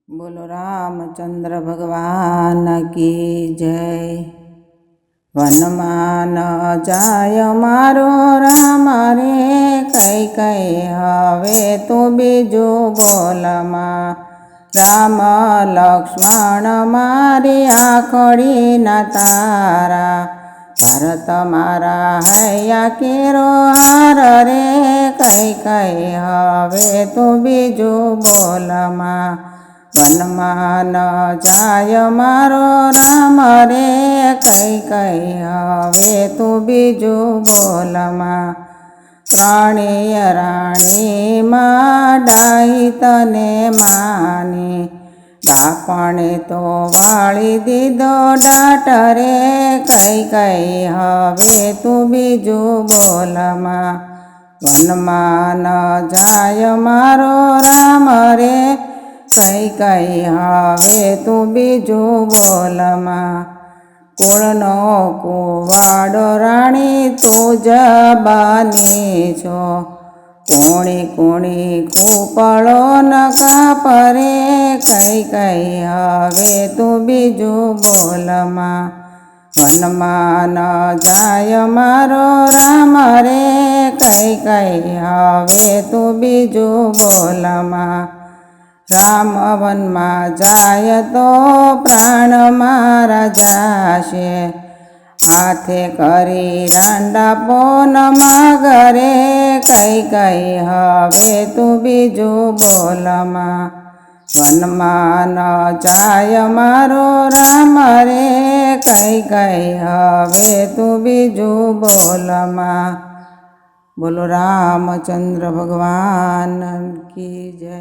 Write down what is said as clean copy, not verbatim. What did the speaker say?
बोलो रामचंद्र भगवान की जय। वनमा न जाय मारो राम रे, कई कई हवे तू बीजू बोलमा। राम लक्ष्मण मारी आखड़ी न तारा, भरत मारा हैया केरो हार रे, कई कई हवे तू बीजू बोलमा। वनमा न जाय मारो राम रे, कई कई हवे तू बीजू बोलमा। ત્રણેય રાણીમાં ડાહી તને માની, ડાપણે તો વાળી દીધો ડાટ રે, કઈ કઈ હવે તું બીજું બોલમાં। વનમાં ન જાય મારો રામ રે, કઈ કઈ હવે તું બીજું બોલમાં। કુળનો કુવાડો રાણી તું જ બની છો, કુણી કુણી કૂપળો ન કાપરે, કઈ કઈ હવે તું બીજું બોલમાં। વનમાં ન જાય મારો રામ રે, કઈ કઈ હવે તું બીજું બોલમાં। રામ વનમાં જાય તો પ્રાણ મારા જાશે, હાથે કરી રાંડા પોન મગરે, કઈ કઈ હવે તું બીજું બોલમાં। વનમાં ન જાય મારો રામ રે, કઈ કઈ હવે તું બીજું બોલમાં। બોલો રામચંદ્ર ભગવાન કી જય।